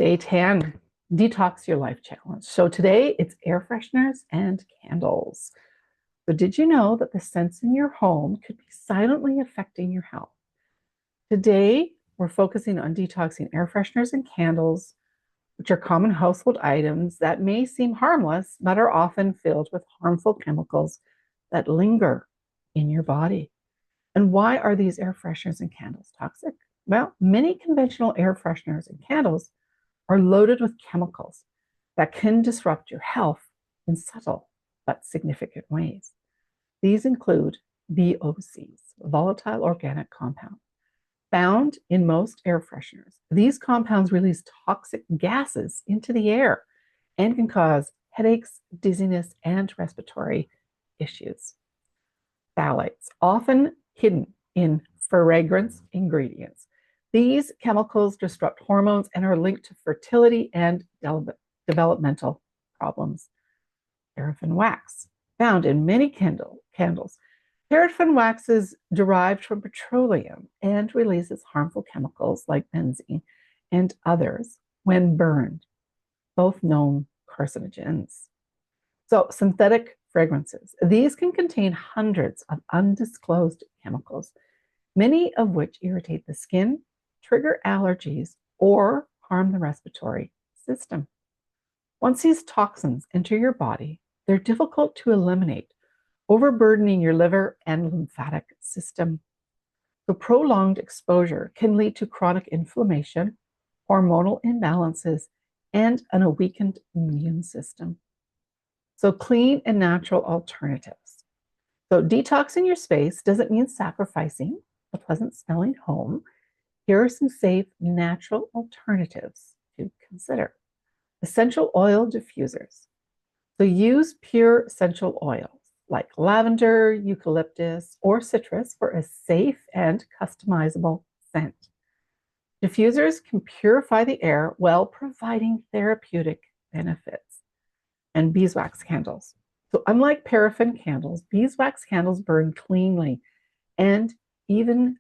Day 10, Detox Your Life Challenge. So today it's air fresheners and candles. So did you know that the scents in your home could be silently affecting your health? Today, we're focusing on detoxing air fresheners and candles, which are common household items that may seem harmless, but are often filled with harmful chemicals that linger in your body. And why are these air fresheners and candles toxic? Well, many conventional air fresheners and candles are loaded with chemicals that can disrupt your health in subtle but significant ways. These include VOCs, volatile organic compounds, found in most air fresheners. These compounds release toxic gases into the air and can cause headaches, dizziness, and respiratory issues. Phthalates, often hidden in fragrance ingredients. These chemicals disrupt hormones and are linked to fertility and developmental problems. Paraffin wax, found in many candles. Paraffin wax is derived from petroleum and releases harmful chemicals like benzene and others when burned, both known carcinogens. So, synthetic fragrances. These can contain hundreds of undisclosed chemicals, many of which irritate the skin, trigger allergies, or harm the respiratory system. Once these toxins enter your body, they're difficult to eliminate, overburdening your liver and lymphatic system. So prolonged exposure can lead to chronic inflammation, hormonal imbalances, and a weakened immune system. So clean and natural alternatives. So detoxing your space doesn't mean sacrificing a pleasant smelling home. Here are some safe, natural alternatives to consider. Essential oil diffusers. So use pure essential oils like lavender, eucalyptus, or citrus for a safe and customizable scent. Diffusers can purify the air while providing therapeutic benefits. And beeswax candles. So unlike paraffin candles, beeswax candles burn cleanly and even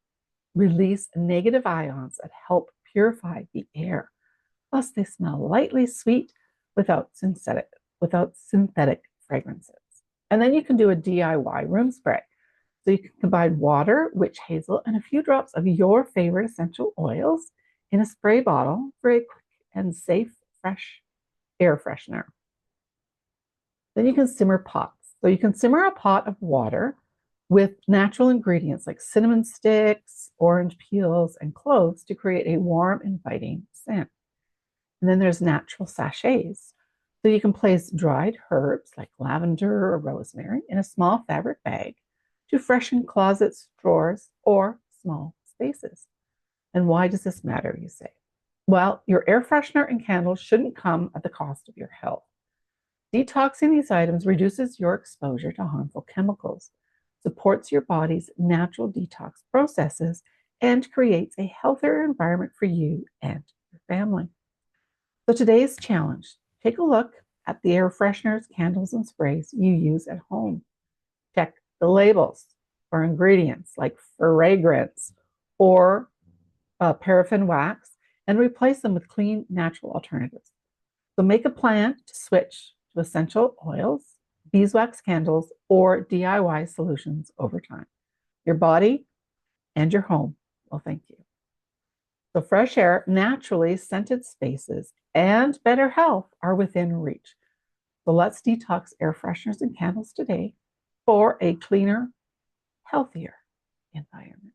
release negative ions that help purify the air. Plus, they smell lightly sweet without synthetic fragrances. And then you can do a DIY room spray. So you can combine water, witch hazel, and a few drops of your favorite essential oils in a spray bottle for a quick and safe, fresh air freshener. Then you can simmer pots. So you can simmer a pot of water with natural ingredients like cinnamon sticks, orange peels, and cloves to create a warm, inviting scent. And then there's natural sachets. So you can place dried herbs like lavender or rosemary in a small fabric bag to freshen closets, drawers, or small spaces. And why does this matter, you say? Well, your air freshener and candles shouldn't come at the cost of your health. Detoxing these items reduces your exposure to harmful chemicals, supports your body's natural detox processes, and creates a healthier environment for you and your family. So today's challenge, take a look at the air fresheners, candles, and sprays you use at home. Check the labels for ingredients like fragrance or paraffin wax and replace them with clean, natural alternatives. So make a plan to switch to essential oils, beeswax candles, or DIY solutions over time. Your body and your home will thank you. So fresh air, naturally scented spaces, and better health are within reach. So let's detox air fresheners and candles today for a cleaner, healthier environment.